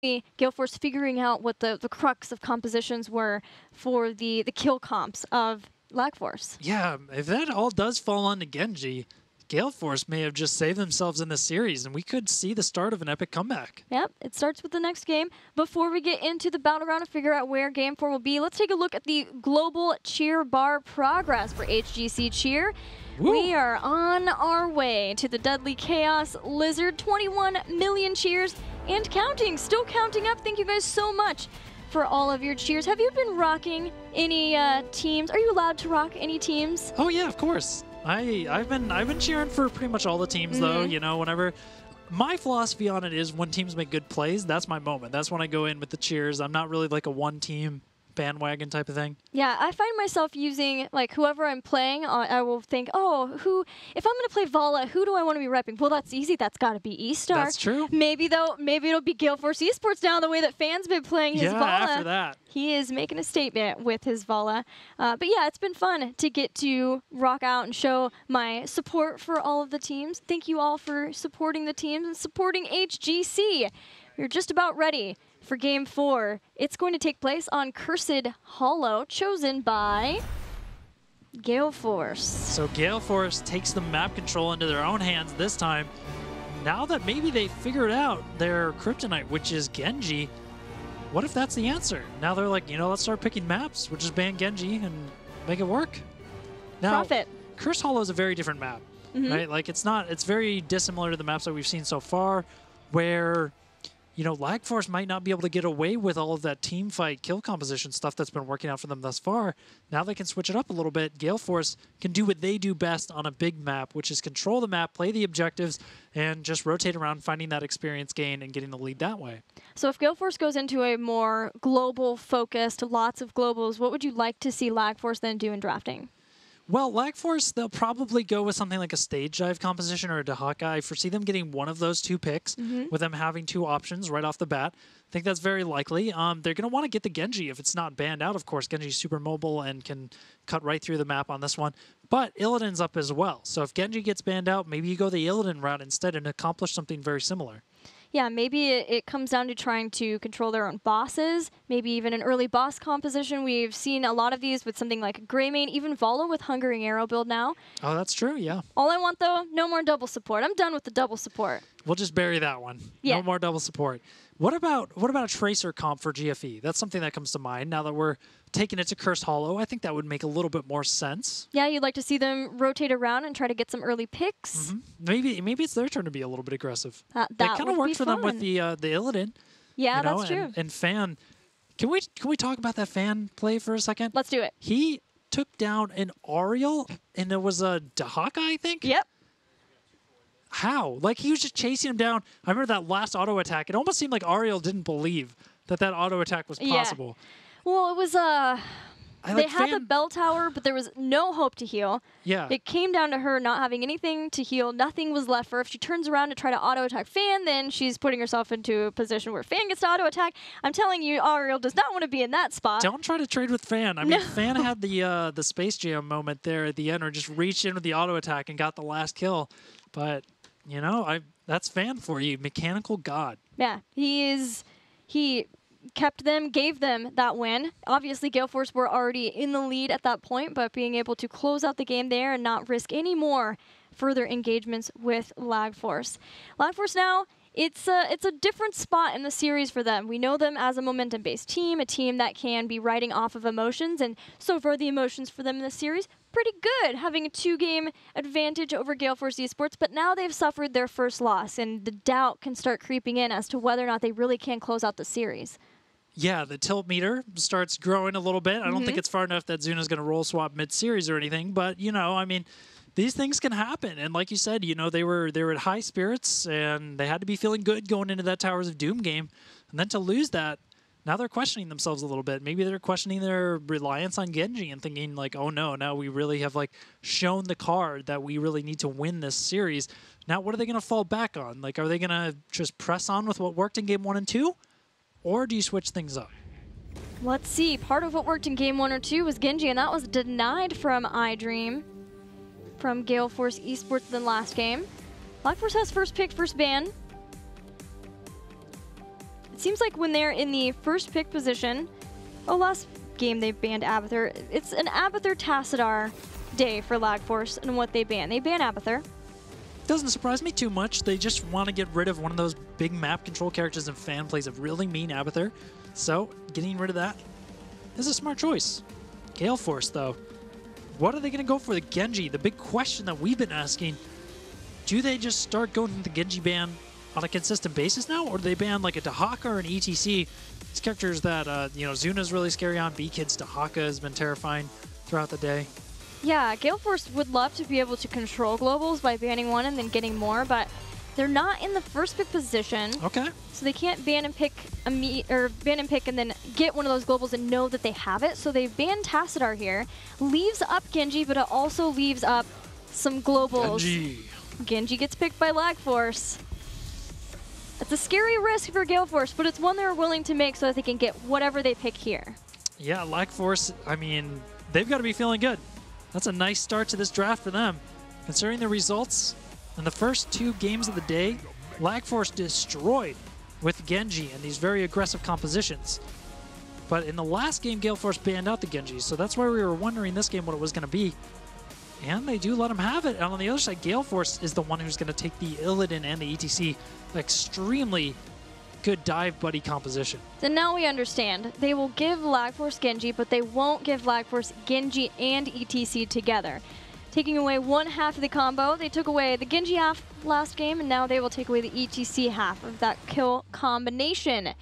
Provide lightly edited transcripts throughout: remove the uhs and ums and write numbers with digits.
Gale Force figuring out what the crux of compositions were for the kill comps of Lag Force. Yeah, if that all does fall onto Genji, Gale Force may have just saved themselves in the series, and we could see the start of an epic comeback. Yep, it starts with the next game. Before we get into the battle round and figure out where Game 4 will be, let's take a look at the global cheer bar progress for HGC Cheer. Woo. We are on our way to the Deadly Chaos Lizard. 21 million cheers and counting, still counting up. Thank you guys so much for all of your cheers. Have you been rocking any teams? Are you allowed to rock any teams? Oh yeah, of course. I've been cheering for pretty much all the teams though. You know, whenever my philosophy on it is when teams make good plays, that's my moment. That's when I go in with the cheers. I'm not really like a one team bandwagon type of thing. Yeah, I find myself using, like, whoever I'm playing, I will think, oh, if I'm going to play Vala, who do I want to be repping? Well, that's easy. That's got to be E-Star. That's true. Maybe it'll be Gale Force Esports now, the way that fans been playing his Vala. Yeah, after that. He is making a statement with his Vala. But yeah, it's been fun to get to rock out and show my support for all of the teams. Thank you all for supporting the teams and supporting HGC. We're just about ready for Game 4. It's going to take place on Cursed Hollow, chosen by Gale Force. So Gale Force takes the map control into their own hands this time. Now that maybe they figured out their kryptonite, which is Genji, what if that's the answer? Now they're like, you know, let's start picking maps. We'll just ban Genji and make it work. Now, Profit. Cursed Hollow is a very different map, right? Like it's very dissimilar to the maps that we've seen so far, where you know, Lag Force might not be able to get away with all of that team fight kill composition stuff that's been working out for them thus far. Now they can switch it up a little bit. Gale Force can do what they do best on a big map, which is control the map, play the objectives, and just rotate around, finding that experience gain and getting the lead that way. So if Gale Force goes into a more global focused, lots of globals, what would you like to see Lag Force then do in drafting? Well, Lag Force, they'll probably go with something like a stage dive composition or a Dahaka. I foresee them getting one of those two picks, with them having two options right off the bat. I think that's very likely. They're going to want to get the Genji if it's not banned out, of course. Genji's super mobile and can cut right through the map on this one. But Illidan's up as well. So if Genji gets banned out, maybe you go the Illidan route instead and accomplish something very similar. Yeah, maybe it comes down to trying to control their own bosses, maybe even an early boss composition. We've seen a lot of these with something like Greymane, even Vala with Hungering Arrow build now. Oh, that's true, yeah. All I want, though, no more double support. I'm done with the double support. We'll just bury that one. Yeah. No more double support. What about a Tracer comp for GFE? That's something that comes to mind now that we're taking it to Cursed Hollow. I think that would make a little bit more sense. Yeah, you'd like to see them rotate around and try to get some early picks. Maybe it's their turn to be a little bit aggressive. That kind of worked for them with the Illidan. Yeah, you know, that's true. And Fan. Can we talk about that Fan play for a second? Let's do it. He took down an Ariel, and it was a Dahaka, I think? Yep. How? Like, he was just chasing him down. I remember that last auto attack. It almost seemed like Ariel didn't believe that auto attack was possible. Yeah. Well, it was they had the bell tower, but there was no hope to heal. Yeah. It came down to her not having anything to heal. Nothing was left for her. If she turns around to try to auto attack Fan, then she's putting herself into a position where Fan gets to auto attack. I'm telling you, Ariel does not want to be in that spot. Don't try to trade with Fan. I mean, Fan had the Space Jam moment there at the end, or just reached in with the auto attack and got the last kill. But you know, that's Fan for you, mechanical god. Yeah, he kept them, gave them that win. Obviously, Gale Force were already in the lead at that point, but being able to close out the game there and not risk any more further engagements with Lag Force. Lag Force now, it's a different spot in the series for them. We know them as a momentum-based team, a team that can be riding off of emotions, and so far the emotions for them in the series, pretty good, having a 2-game advantage over Gale Force Esports, but now they've suffered their first loss, and the doubt can start creeping in as to whether or not they really can close out the series. Yeah, the tilt meter starts growing a little bit. I don't think it's far enough that Zuna's going to roll swap mid-series or anything, but, you know, I mean, these things can happen. And like you said, you know, they were at high spirits, and they had to be feeling good going into that Towers of Doom game. And then to lose that, now they're questioning themselves a little bit. Maybe they're questioning their reliance on Genji and thinking, like, oh, no, now we really have, like, shown the card that we really need to win this series. Now what are they going to fall back on? Like, are they going to just press on with what worked in Game 1 and 2? Or do you switch things up? Let's see. Part of what worked in Game 1 or 2 was Genji, and that was denied from iDream, from Gale Force Esports in the last game. Lag Force has first pick, first ban. seems like when they're in the first pick position, last game they banned Abathur. It's an Abathur Tassadar day for Lag Force and what they ban. They ban Abathur. Doesn't surprise me too much. They just want to get rid of one of those big map control characters and fan plays of really mean Abathur. So getting rid of that is a smart choice. Gale Force, though. What are they going to go for the Genji? The big question that we've been asking, do they just start going to the Genji ban on a consistent basis now? Or do they ban like a Dahaka or an ETC? These characters that, you know, Zuna's really scary on. B-Kid's Dahaka has been terrifying throughout the day. Yeah, Gale Force would love to be able to control globals by banning one and then getting more, but they're not in the first pick position. Okay. So they can't ban and pick ban and pick and then get one of those globals and know that they have it. So they've banned Tassadar here. Leaves up Genji, but it also leaves up some globals. Genji gets picked by Lag Force. It's a scary risk for Gale Force, but it's one they're willing to make so that they can get whatever they pick here. Yeah, Lag Force, I mean, they've got to be feeling good. That's a nice start to this draft for them. Considering the results, in the first 2 games of the day, Lag Force destroyed with Genji and these very aggressive compositions. But in the last game, Gale Force banned out the Genji, so that's why we were wondering this game what it was going to be. And they do let them have it. And on the other side, Gale Force is the one who's going to take the Illidan and the ETC. Extremely good dive buddy composition. So now we understand. They will give Lag Force Genji, but they won't give Lag Force Genji and ETC together. Taking away one half of the combo. They took away the Genji half last game, and now they will take away the ETC half of that kill combination.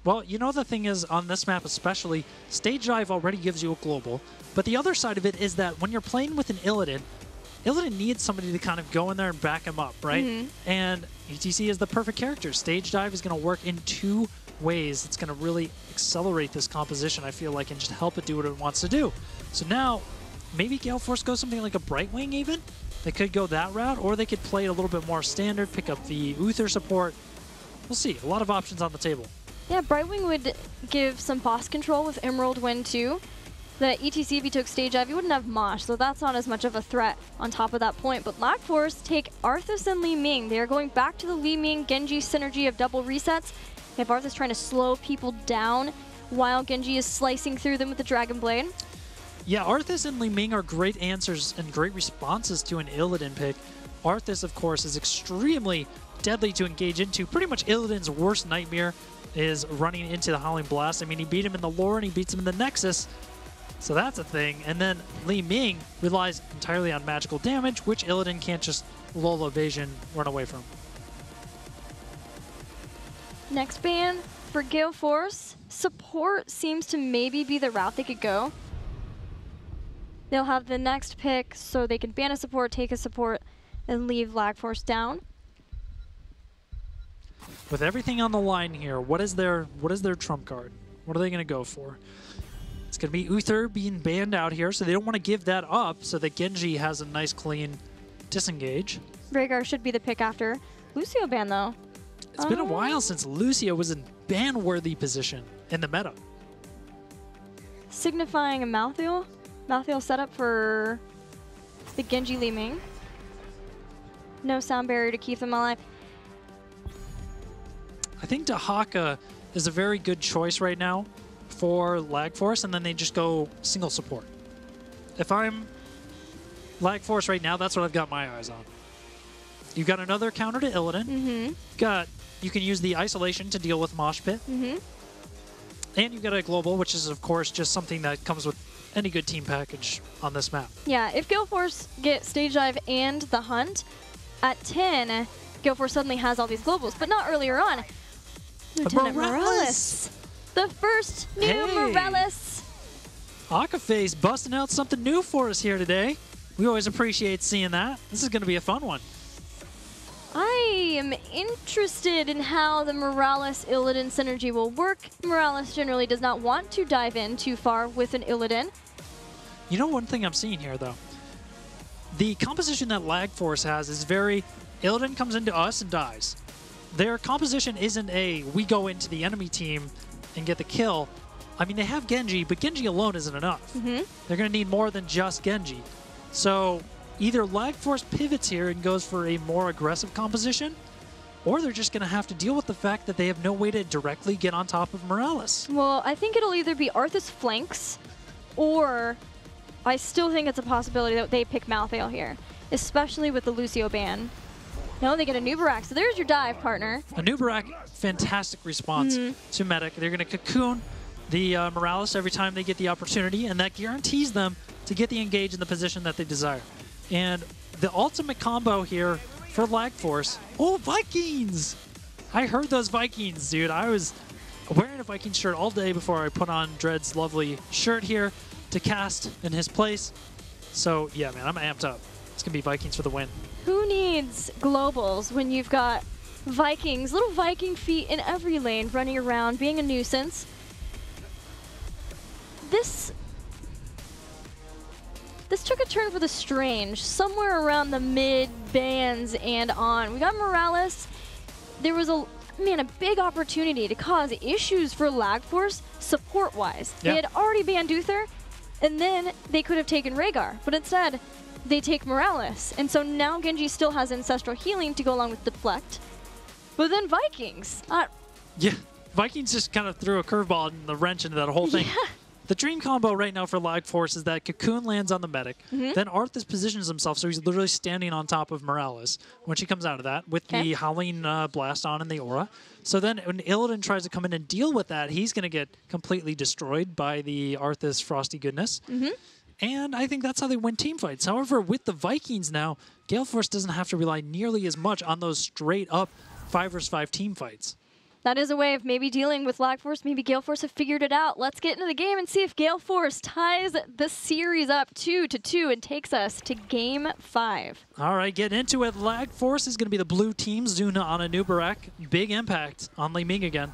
Well, you know the thing is, on this map especially, stage dive already gives you a global, but the other side of it is that when you're playing with an Illidan, Illidan needs somebody to kind of go in there and back him up, right? Mm-hmm. And ETC is the perfect character. Stage dive is going to work in 2 ways. It's going to really accelerate this composition, I feel like, and just help it do what it wants to do. So now, maybe Gale Force goes something like a Brightwing even? They could go that route, or they could play it a little bit more standard, pick up the Uther support. We'll see. A lot of options on the table. Yeah, Brightwing would give some boss control with Emerald Wind too. The ETC, if he took stage dive, he wouldn't have Mosh, so that's not as much of a threat on top of that point. But Lag Force take Arthas and Li Ming. They are going back to the Li Ming Genji synergy of double resets. They have Arthas trying to slow people down while Genji is slicing through them with the Dragon Blade. Yeah, Arthas and Li Ming are great answers and great responses to an Illidan pick. Arthas, of course, is extremely deadly to engage into. Pretty much Illidan's worst nightmare is running into the Howling Blast. I mean, he beat him in the lore and he beats him in the Nexus. So that's a thing. And then Li Ming relies entirely on magical damage, which Illidan can't just lull evasion run away from. Next ban for Gale Force. Support seems to maybe be the route they could go. They'll have the next pick so they can ban a support, take a support, and leave Lag Force down. With everything on the line here, what is their trump card? What are they going to go for? It's going to be Uther being banned out here, so they don't want to give that up so that Genji has a nice, clean disengage. Rhaegar should be the pick after. Lucio ban, though. It's been a while since Lucio was in ban-worthy position in the meta. Signifying a Malthael. Malthael setup for the Genji Li Ming. No sound barrier to keep them alive. I think Dahaka is a very good choice right now for Lag Force, and then they just go single support. If I'm Lag Force right now, that's what I've got my eyes on. You've got another counter to Illidan. Mm-hmm. You can use the isolation to deal with Mosh Pit. Mm-hmm. And you've got a global, which is, of course, just something that comes with any good team package on this map. Yeah, if Gale Force get Stage Dive and the Hunt, at 10, Gale Force suddenly has all these globals, but not earlier on. Lieutenant Morales. The first new Morales. Akaface busting out something new for us here today. We always appreciate seeing that. This is going to be a fun one. I am interested in how the Morales Illidan synergy will work. Morales generally does not want to dive in too far with an Illidan. You know one thing I'm seeing here, though? The composition that Lag Force has is very... Illidan comes into us and dies. Their composition isn't a, we go into the enemy team and get the kill. I mean, they have Genji, but Genji alone isn't enough. Mm-hmm. They're going to need more than just Genji. So either Lag Force pivots here and goes for a more aggressive composition, or they're just going to have to deal with the fact that they have no way to directly get on top of Morales. Well, I think it'll either be Arthas flanks, or I still think it's a possibility that they pick Malthael here, especially with the Lucio ban. No, they get a Nubarak, so there's your dive, partner. A Nubarak, fantastic response to Medic. They're going to cocoon the Morales every time they get the opportunity, and that guarantees them to get the engage in the position that they desire. And the ultimate combo here for Lag Force. Oh, Vikings! I heard those Vikings, dude. I was wearing a Viking shirt all day before I put on Dread's lovely shirt here to cast in his place. So, yeah, man, I'm amped up. It's going to be Vikings for the win. Who needs globals when you've got Vikings, little Viking feet in every lane running around, being a nuisance? This took a turn for the strange, somewhere around the mid-bans and on. We got Morales. There was a big opportunity to cause issues for Lag Force support-wise. Yeah. They had already banned Uther, and then they could have taken Rhaegar, but instead they take Morales. And so now Genji still has Ancestral Healing to go along with Deflect. But then Vikings. Yeah, Vikings just kind of threw a curveball and the wrench into that whole thing. Yeah. The dream combo right now for Lag Force is that Cocoon lands on the Medic. Then Arthas positions himself, so he's literally standing on top of Morales when she comes out of that with the Howling Blast on and the Aura. So then when Illidan tries to come in and deal with that, he's going to get completely destroyed by the Arthas Frosty goodness. And I think that's how they win team fights. However, with the Vikings now, Gale Force doesn't have to rely nearly as much on those straight-up 5 vs 5 team fights. That is a way of maybe dealing with Lag Force. Maybe Gale Force have figured it out. Let's get into the game and see if Gale Force ties the series up 2-2 and takes us to Game 5. All right, get into it. Lag Force is going to be the blue team. Zuna on a Nubarak. Big impact on Li Ming again.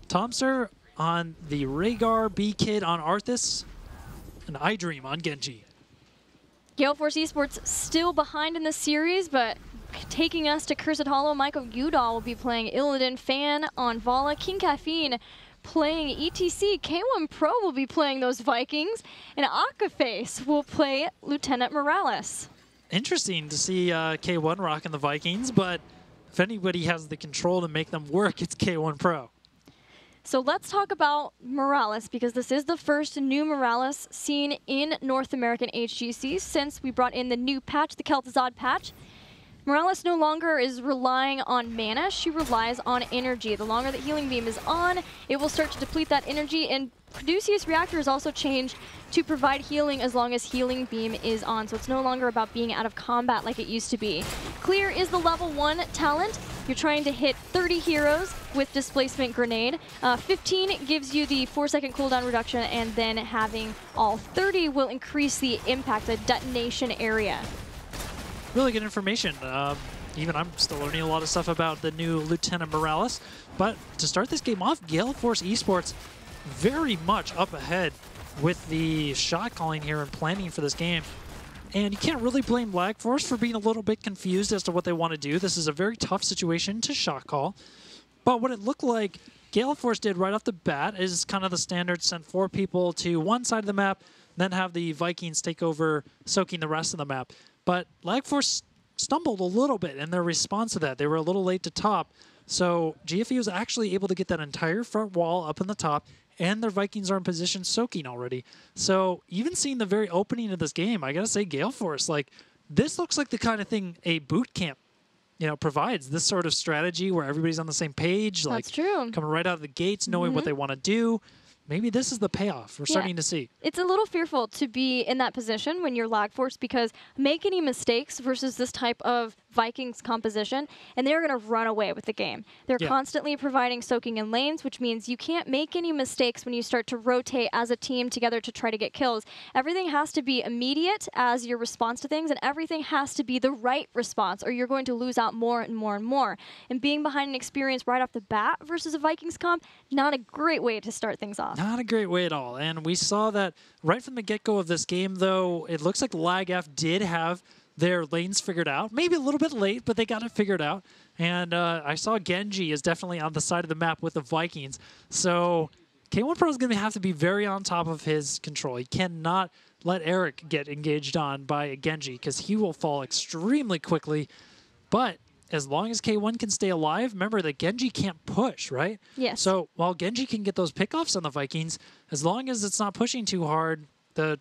Tomster on the Rhaegar, B-Kid on Arthas, and iDream on Genji. Gale Force Esports still behind in the series, but taking us to Cursed Hollow, Michael Udall will be playing Illidan, Fan on Vala, King Caffeine playing ETC, K1 Pro will be playing those Vikings, and Akaface will play Lieutenant Morales. Interesting to see K1 rocking the Vikings, but if anybody has the control to make them work, it's K1 Pro. So let's talk about Morales, because this is the first new Morales seen in North American HGC since we brought in the new patch, the Kel'Thuzad patch. Morales no longer is relying on mana, she relies on energy. The longer the Healing Beam is on, it will start to deplete that energy, and Caduceus Reactor is also changed to provide healing as long as Healing Beam is on, so it's no longer about being out of combat like it used to be. Clear is the level 1 talent. You're trying to hit 30 heroes with Displacement Grenade. 15 gives you the 4-second cooldown reduction, and then having all 30 will increase the impact, the detonation area. Really good information. Even I'm still learning a lot of stuff about the new Lieutenant Morales. But to start this game off, Gale Force Esports very much up ahead with the shot calling here and planning for this game. And you can't really blame Lag Force for being a little bit confused as to what they want to do. This is a very tough situation to shot call. But what it looked like Gale Force did right off the bat is kind of the standard, send 4 people to one side of the map, then have the Vikings take over, soaking the rest of the map. But Lag Force stumbled a little bit in their response to that. They were a little late to top. So GFE was actually able to get that entire front wall up in the top, and their Vikings are in position soaking already. So even seeing the very opening of this game, I gotta say Gale Force, like, this looks like the kind of thing a boot camp, you know, provides. This sort of strategy where everybody's on the same page, like That's true. coming right out of the gates, knowing what they want to do. Maybe this is the payoff we're starting to see. It's a little fearful to be in that position when you're Lag Force, because make any mistakes versus this type of Vikings composition, and they're going to run away with the game. They're constantly providing soaking in lanes, which means you can't make any mistakes when you start to rotate as a team together to try to get kills. Everything has to be immediate as your response to things, and everything has to be the right response, or you're going to lose out more and more and more. And being behind an experience right off the bat versus a Vikings comp, not a great way to start things off. Not a great way at all. And we saw that right from the get-go of this game, though. It looks like LagF did have their lanes figured out. Maybe a little bit late, but they got it figured out. And I saw Genji is definitely on the side of the map with the Vikings. So K1 Pro is going to have to be very on top of his control. He cannot let Eric get engaged on by a Genji, because he will fall extremely quickly. But as long as K1 can stay alive, remember that Genji can't push, right? Yes. So while Genji can get those pickoffs on the Vikings, as long as it's not pushing too hard, the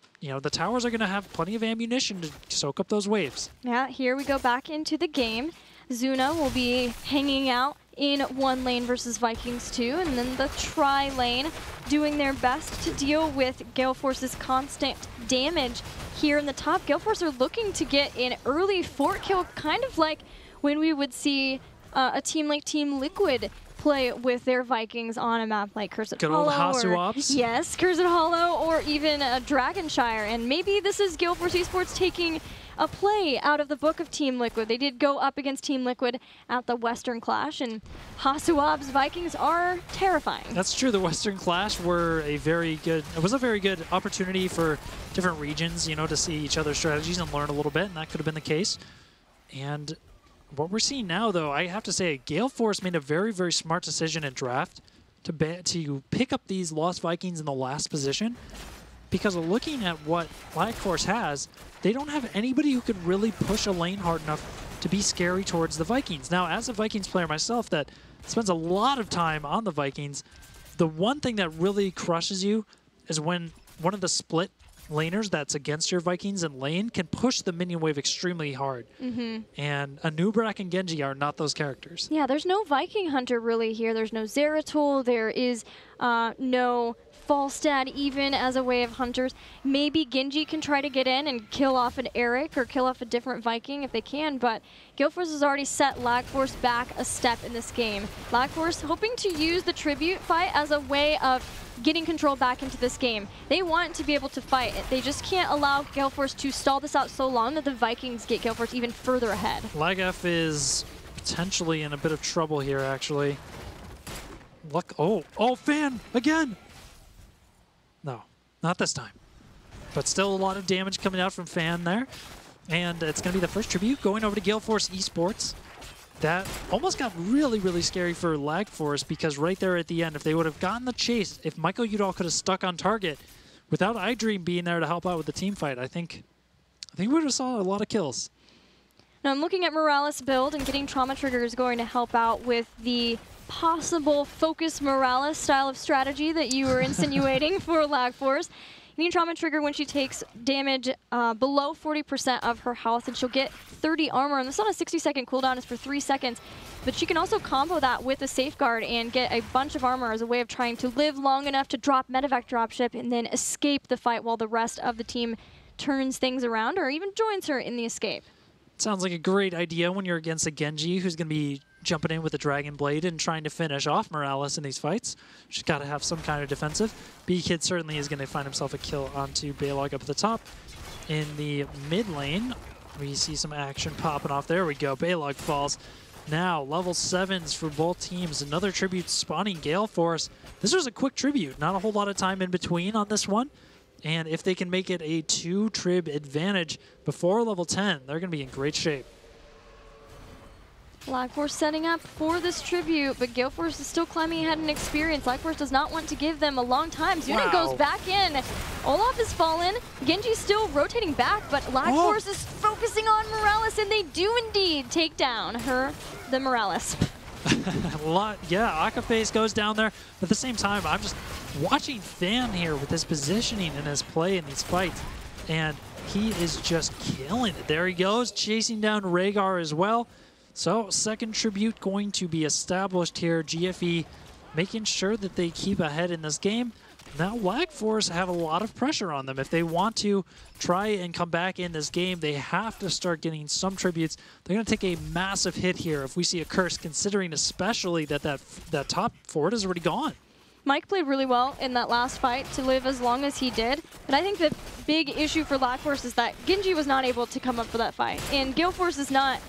towers are going to have plenty of ammunition to soak up those waves. Yeah, here we go back into the game. Zuna will be hanging out in one lane versus Vikings 2, and then the tri-lane doing their best to deal with Gale Force's constant damage here in the top. Gale Force are looking to get an early fort kill, kind of like when we would see a team like Team Liquid play with their Vikings on a map like Cursed Good Hollow. old Hasuobs. Yes, Cursed Hollow, or even Dragonshire. And maybe this is Gale Force Esports taking a play out of the book of Team Liquid. They did go up against Team Liquid at the Western Clash, and Hasuob's Vikings are terrifying. That's true. The Western Clash was a very good opportunity for different regions, to see each other's strategies and learn a little bit, and that could have been the case. And what we're seeing now, though, I have to say, Gale Force made a very, very smart decision in draft to pick up these Lost Vikings in the last position, because looking at what Lag Force has, they don't have anybody who could really push a lane hard enough to be scary towards the Vikings. Now, as a Vikings player myself that spends a lot of time on the Vikings, the one thing that really crushes you is when one of the split laners that's against your Vikings in lane can push the minion wave extremely hard. And Anubrak and Genji are not those characters. Yeah, there's no Viking Hunter really here. There's no Zeratul. There is no Falstad even as a way of hunters. Maybe Genji can try to get in and kill off an Eric or kill off a different Viking if they can, but Gale Force has already set Lag Force back a step in this game. Lag Force hoping to use the tribute fight as a way of getting control back into this game. They want to be able to fight it. They just can't allow Gale Force to stall this out so long that the Vikings get Gale Force even further ahead. Lagaf is potentially in a bit of trouble here, actually. Look, oh, Fan, again! No, not this time. But still a lot of damage coming out from Fan there. And it's going to be the first tribute going over to Gale Force Esports. That almost got really, really scary for Lag Force, because right there at the end, if they would have gotten the chase, if Michael Udall could have stuck on target without iDream being there to help out with the team fight, I think we would have saw a lot of kills. Now I'm looking at Morales build, and getting Trauma Trigger is going to help out with the possible focus Morales style of strategy that you were insinuating for Lag Force. You need Trauma Trigger when she takes damage below 40% of her health, and she'll get 30 armor. And this on a 60-second cooldown is for 3 seconds. But she can also combo that with a Safeguard and get a bunch of armor as a way of trying to live long enough to drop Medevac dropship and then escape the fight while the rest of the team turns things around or even joins her in the escape. Sounds like a great idea when you're against a Genji who's going to be jumping in with a Dragon Blade and trying to finish off Morales in these fights. She's got to have some kind of defensive. B-Kid certainly is going to find himself a kill onto Baylog up at the top. In the mid lane, we see some action popping off. There we go. Baylog falls. Now, level 7s for both teams. Another tribute spawning Gale Force. This was a quick tribute. Not a whole lot of time in between on this one. And if they can make it a 2-trib advantage before level 10, they're going to be in great shape. Lag Force setting up for this tribute, but Gale Force is still climbing ahead in experience. Lag Force does not want to give them a long time. Zuna goes back in. Olaf has fallen. Genji's still rotating back, but Lag Force is focusing on Morales, and they do indeed take down the Morales. Yeah, Akaface goes down there. But at the same time, I'm just watching Fan here with his positioning and his play in these fights, and he is just killing it. There he goes, chasing down Rhaegar as well. So, second tribute going to be established here. GFE making sure that they keep ahead in this game. Now, Lag Force have a lot of pressure on them. If they want to try and come back in this game, they have to start getting some tributes. They're going to take a massive hit here if we see a curse, considering especially that top fort is already gone. Mike played really well in that last fight to live as long as he did. But I think the big issue for Lag Force is that Genji was not able to come up for that fight. And Gale Force is not...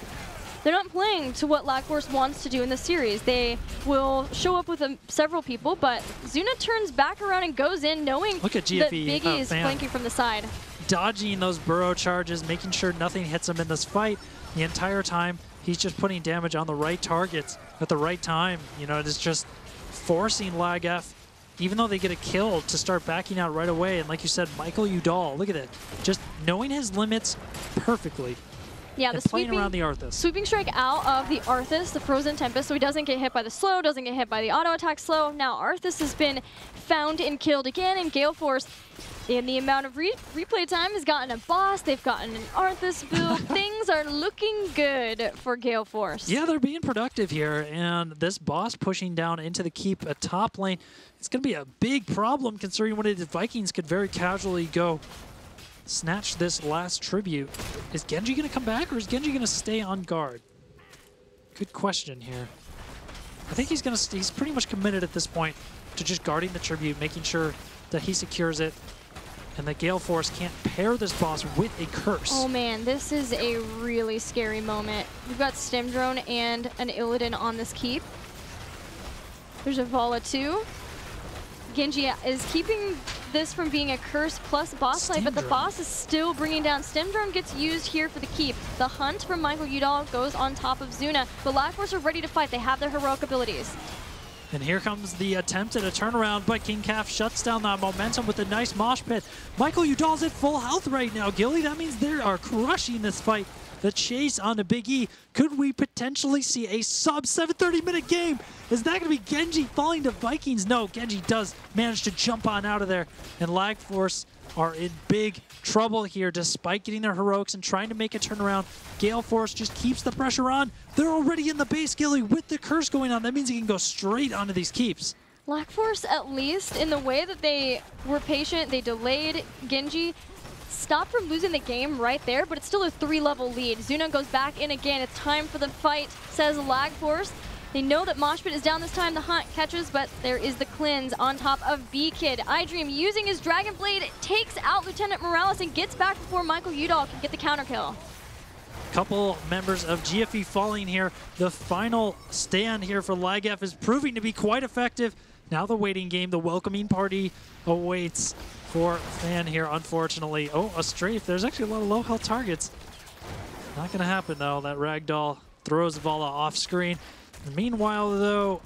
They're not playing to what Lag Force wants to do in the series. They will show up with several people, but Zuna turns back around and goes in knowing Look at GFE, that Biggie is flanking from the side. Dodging those burrow charges, making sure nothing hits him in this fight. The entire time, he's just putting damage on the right targets at the right time. You know, it's just forcing Lag F, even though they get a kill, to start backing out right away. And like you said, Michael Udall, look at it. Just knowing his limits perfectly. Yeah, and the playing around the Arthas. Sweeping strike out of the Arthas, the Frozen Tempest, so he doesn't get hit by the slow, doesn't get hit by the auto attack slow. Now Arthas has been found and killed again, and Gale Force, in the amount of replay time, has gotten a boss. They've gotten an Arthas build. Things are looking good for Gale Force. Yeah, they're being productive here, and this boss pushing down into the keep at top lane, it's going to be a big problem considering what the Vikings could very casually go snatch this last tribute. Is Genji going to come back, or is Genji going to stay on guard? Good question here. I think he's pretty much committed at this point to just guarding the tribute, making sure that he secures it, and that Gale Force can't pair this boss with a curse. Oh man, this is a really scary moment. We've got Stim Drone and an Illidan on this keep. There's a Vala too. Genji is keeping this from being a curse plus boss fight, but the boss is still bringing down. Stim Drone gets used here for the keep. The hunt from Michael Udall goes on top of Zuna, but Lag Force are ready to fight. They have their heroic abilities. And here comes the attempt at a turnaround, but King Calf shuts down that momentum with a nice mosh pit. Michael Udall's at full health right now, Gilly. That means they are crushing this fight. The chase on the Big E. Could we potentially see a sub 730-minute game? Is that going to be Genji falling to Vikings? No, Genji does manage to jump on out of there. And Lag Force are in big trouble here despite getting their heroics and trying to make a turnaround. Gale Force just keeps the pressure on. They're already in the base, Gilly, with the curse going on. That means he can go straight onto these keeps. Lag Force, at least in the way that they were patient, they delayed Genji, stopped from losing the game right there, but it's still a 3-level lead. Zuna goes back in again. It's time for the fight, says Lag Force. They know that Mosh Pit is down this time. The hunt catches, but there is the cleanse on top of B-Kid. iDream using his Dragon Blade takes out Lieutenant Morales and gets back before Michael Udall can get the counter kill. Couple members of GFE falling here. The final stand here for LagF is proving to be quite effective. Now the waiting game, the welcoming party awaits for Fan here, unfortunately. Oh, a strafe. There's actually a lot of low health targets. Not going to happen, though. That Ragdoll throws Vala off screen. Meanwhile, though,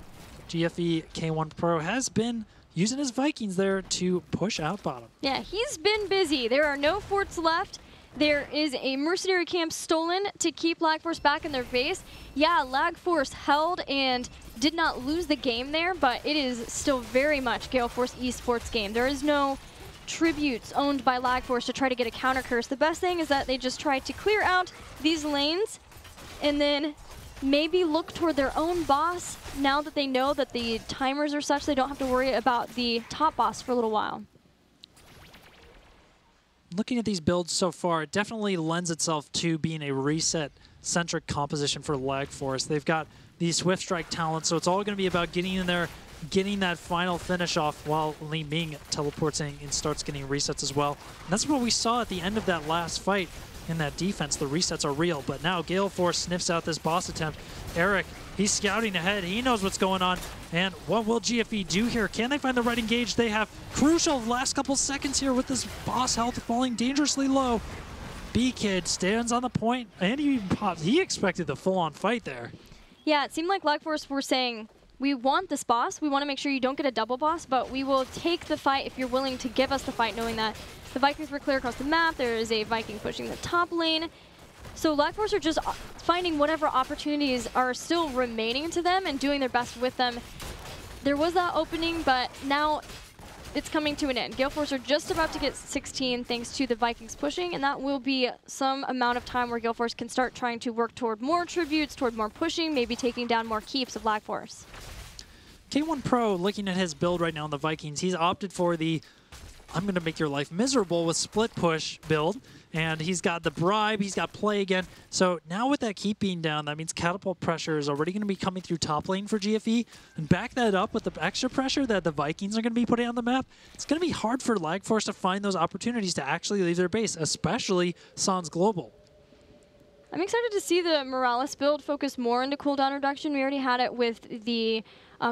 GFE K1 Pro has been using his Vikings there to push out bottom. Yeah, he's been busy. There are no forts left. There is a mercenary camp stolen to keep Lag Force back in their base. Yeah, Lag Force held and did not lose the game there, but it is still very much Gale Force Esports game. There is no tributes owned by Lag Force to try to get a counter curse. The best thing is that they just try to clear out these lanes and then maybe look toward their own boss now that they know that the timers are such they don't have to worry about the top boss for a little while. Looking at these builds so far, it definitely lends itself to being a reset-centric composition for Lag Force. They've got the Swift Strike talent, so it's all going to be about getting in there, getting that final finish off while Li Ming teleports in and starts getting resets as well. And that's what we saw at the end of that last fight in that defense. The resets are real, but now Gale Force sniffs out this boss attempt. Eric, he's scouting ahead. He knows what's going on. And what will GFE do here? Can they find the right engage? They have crucial last couple seconds here with this boss health falling dangerously low. B-Kid stands on the point, and he even pops. He expected the full-on fight there. Yeah, it seemed like Lag Force were saying, we want this boss. We want to make sure you don't get a double boss, but we will take the fight if you're willing to give us the fight, knowing that the Vikings were clear across the map. There is a Viking pushing the top lane. So Lag Force are just finding whatever opportunities are still remaining to them and doing their best with them. There was that opening, but now it's coming to an end. Gale Force are just about to get 16 thanks to the Vikings pushing, and that will be some amount of time where Gale Force can start trying to work toward more tributes, toward more pushing, maybe taking down more keeps of Lag Force. K1 Pro, looking at his build right now in the Vikings, he's opted for the I'm going to make your life miserable with split push build. And he's got the bribe, he's got play again. So now with that keep being down, that means catapult pressure is already going to be coming through top lane for GFE. And back that up with the extra pressure that the Vikings are going to be putting on the map, it's going to be hard for Lag Force to find those opportunities to actually leave their base, especially Sans Global. I'm excited to see the Morales build focus more into cooldown reduction. We already had it with the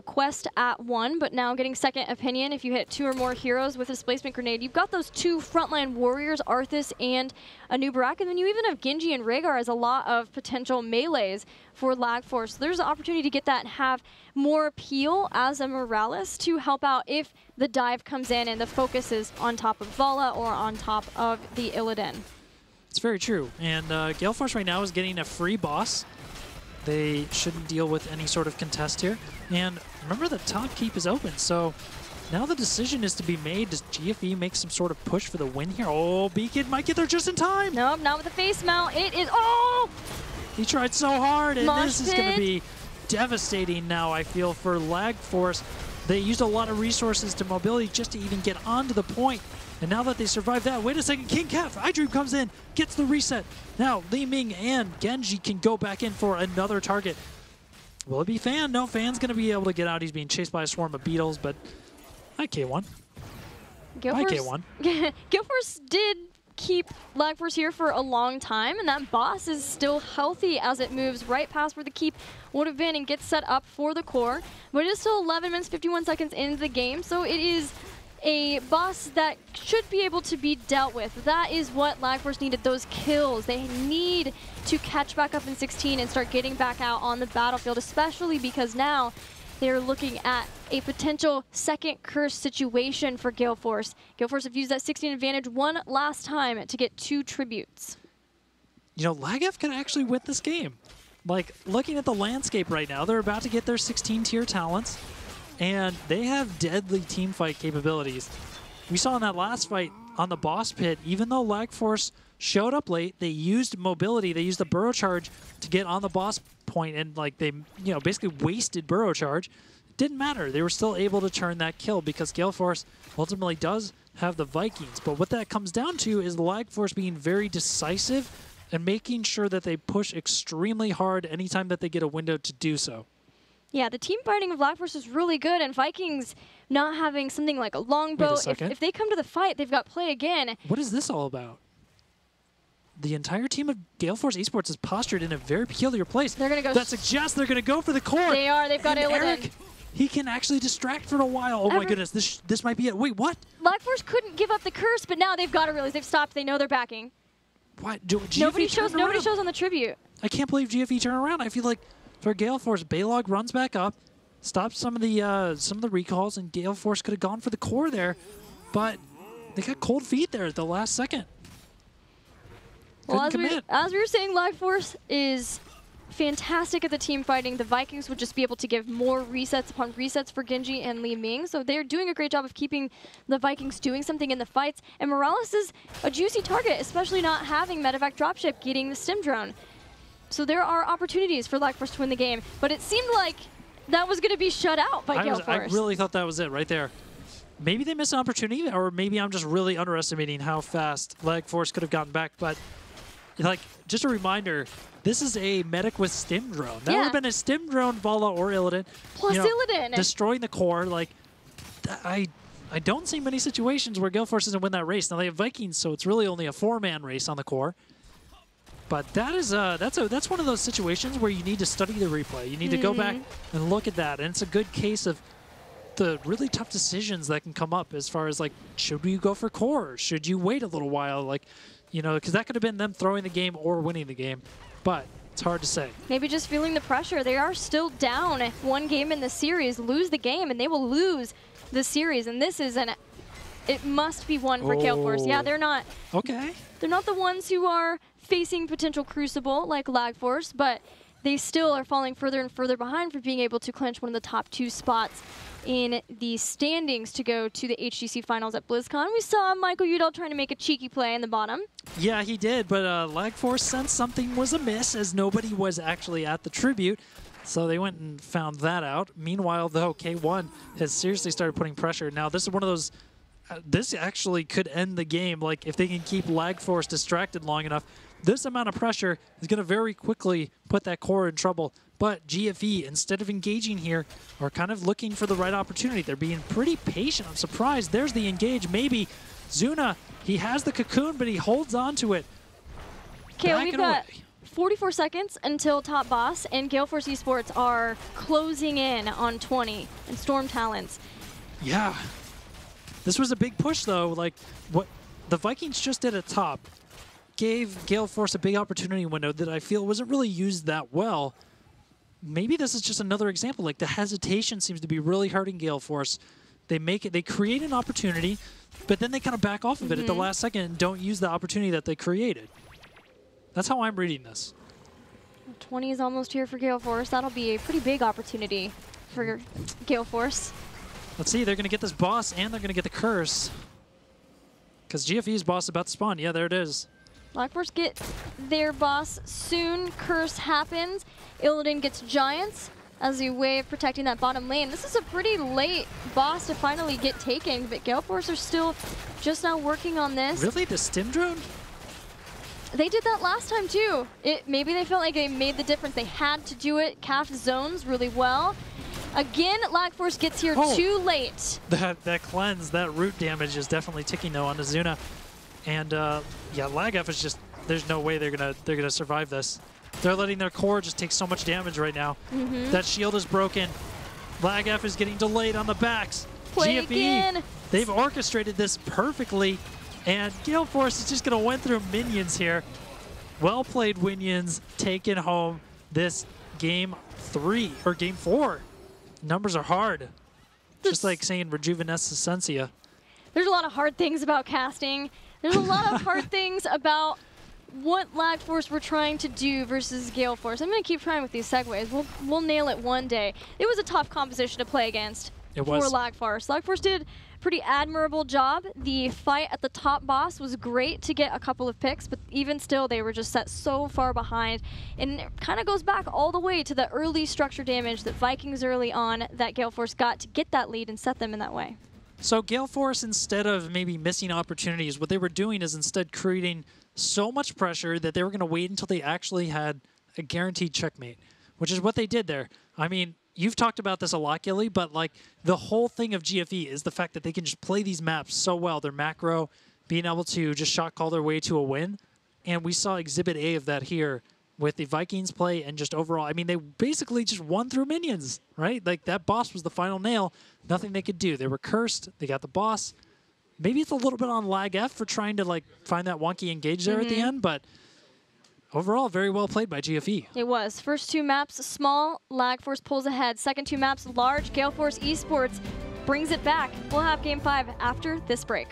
quest at 1, but now getting second opinion if you hit 2 or more heroes with a displacement grenade. You've got those 2 frontline warriors, Arthas and Anubarak, and then you even have Genji and Rhaegar as a lot of potential melees for Lag Force. So there's an opportunity to get that and have more appeal as a Morales to help out if the dive comes in and the focus is on top of Vala or on top of the Illidan. It's very true. And Gale Force right now is getting a free boss. They shouldn't deal with any sort of contest here. And remember, the top keep is open, so now the decision is to be made. Does GFE make some sort of push for the win here? Oh, Beacon might get there just in time. Nope, not with the face mount. It is, oh! He tried so hard, and Mosh this is going to be devastating now, I feel, for Lag Force. They used a lot of resources to mobility just to even get onto the point. And now that they survived that, wait a second, King Cat, iDream comes in, gets the reset. Now Li Ming and Genji can go back in for another target. Will it be Fan? No, Fan's going to be able to get out. He's being chased by a swarm of beetles, but hi, K1. Hi, K1. Gale Force did keep Lag Force here for a long time, and that boss is still healthy as it moves right past where the keep would have been and gets set up for the core. But it is still 11 minutes, 51 seconds into the game, so it is a boss that should be able to be dealt with. That is what Lag Force needed, those kills. They need to catch back up in 16 and start getting back out on the battlefield, especially because now they're looking at a potential second curse situation for Gale Force. Gale Force have used that 16 advantage one last time to get 2 tributes. You know, LagF can actually win this game. Like, looking at the landscape right now, they're about to get their 16 tier talents, and they have deadly team fight capabilities. We saw in that last fight on the boss pit, even though Lag Force showed up late, they used mobility, they used the burrow charge to get on the boss point, and like they, you know, basically wasted burrow charge. It didn't matter. They were still able to turn that kill because Gale Force ultimately does have the Vikings. But what that comes down to is Lag Force being very decisive and making sure that they push extremely hard anytime that they get a window to do so. Yeah, the team fighting of Lag Force is really good, and Vikings not having something like a longbow. If they come to the fight, they've got play again. What is this all about? The entire team of Gale Force Esports is postured in a very peculiar place. They're going to go. That suggests they're going to go for the core. They are. They've got Eric, he can actually distract for a while. Oh my goodness, this might be it. Wait, what? Lag Force couldn't give up the curse, but now they've got to realize they've stopped. They know they're backing. What? Nobody shows on the tribute. I can't believe GFE turned around. I feel like for Gale Force, Baylog runs back up, stops some of the recalls, and Gale Force could have gone for the core there, but they got cold feet there at the last second. Well, as we were saying, Lag Force is fantastic at the team fighting. The Vikings would just be able to give more resets upon resets for Genji and Li Ming, so they're doing a great job of keeping the Vikings doing something in the fights. And Morales is a juicy target, especially not having medevac dropship getting the stim drone. So there are opportunities for Lag Force to win the game, but it seemed like that was going to be shut out by Gale Force. I really thought that was it right there. Maybe they missed an opportunity, or maybe I'm just really underestimating how fast Lag Force could have gotten back, but like, just a reminder, this is a medic with stim drone. That would have been a stim drone, Vala or Illidan. Plus Illidan. Destroying the core. Like, I don't see many situations where Gale Force doesn't win that race. Now, they have Vikings, so it's really only a 4-man race on the core. But that is that's one of those situations where you need to study the replay. You need to go back and look at that. And it's a good case of the really tough decisions that can come up as far as, like, should you go for core? Should you wait a little while? Like, you know, because that could have been them throwing the game or winning the game, but it's hard to say. Maybe just feeling the pressure. They are still down one game in the series. Lose the game, and they will lose the series. And this is it must be one for Gale Force. Yeah, they're not. Okay. They're not the ones who are facing potential crucible like Lag Force, but they still are falling further and further behind for being able to clinch one of the top 2 spots in the standings to go to the HGC finals at BlizzCon. We saw Michael Udall trying to make a cheeky play in the bottom. Yeah, he did, but Lag Force sensed something was amiss as nobody was actually at the tribute, so they went and found that out. Meanwhile, though, K1 has seriously started putting pressure. Now, this is one of those, this actually could end the game. Like, if they can keep Lag Force distracted long enough, this amount of pressure is going to very quickly put that core in trouble. But GFE, instead of engaging here, are kind of looking for the right opportunity. They're being pretty patient. I'm surprised. There's the engage. Maybe Zuna, he has the cocoon, but he holds on to it. Okay, we've got 44 seconds until top boss, and Gale Force Esports are closing in on 20 and Storm Talents. Yeah. This was a big push, though. Like, what the Vikings just did at top gave Gale Force a big opportunity window that I feel wasn't really used that well. Maybe this is just another example. Like, the hesitation seems to be really hurting Gale Force. They create an opportunity, but then they kind of back off of it at the last second and don't use the opportunity that they created. That's how I'm reading this. 20 is almost here for Gale Force. That'll be a pretty big opportunity for Gale Force. Let's see. They're going to get this boss, and they're going to get the curse. Because GFE's boss is about to spawn. Yeah, there it is. Black Force get their boss soon. Curse happens. Illidan gets Giants as a way of protecting that bottom lane. This is a pretty late boss to finally get taken, but Gale Force are still just now working on this. Really? The stim drone? They did that last time too. Maybe they felt like they made the difference. They had to do it. Calf zones really well. Again, Lag Force gets here too late. That cleanse, that root damage is definitely ticking though on Azuna. And yeah, Lag F is just, there's no way they're gonna survive this. They're letting their core just take so much damage right now. That shield is broken. Lag F is getting delayed on the backs. GFE, they've orchestrated this perfectly. And Gale Force is just going to win through minions here. Well played, Winions, taking home this game 3, or game 4. Numbers are hard. Just like saying Rejuvenescencia. There's a lot of hard things about casting. There's a lot of hard things about what Lag Force were trying to do versus Gale Force. I'm going to keep trying with these segues. We'll nail it one day. It was a tough composition to play against for Lag Force. Lag Force did pretty admirable job. The fight at the top boss was great to get a couple of picks, but even still, they were just set so far behind. And it kind of goes back all the way to the early structure damage that Vikings early on that Gale Force got to get that lead and set them in that way. So Gale Force, instead of maybe missing opportunities, what they were doing is instead creating so much pressure that they were going to wait until they actually had a guaranteed checkmate, which is what they did there. I mean, you've talked about this a lot, Gilly, but like the whole thing of GFE is the fact that they can just play these maps so well. Their macro, being able to just shot call their way to a win. And we saw Exhibit A of that here with the Vikings play and just overall. I mean, they basically just won through minions, right? Like that boss was the final nail. Nothing they could do. They were cursed. They got the boss. Maybe it's a little bit on Lag F for trying to like find that wonky engage there at the end, but overall, very well played by GFE. It was. First 2 maps, small. Lag Force pulls ahead. Second 2 maps, large. Gale Force Esports brings it back. We'll have Game 5 after this break.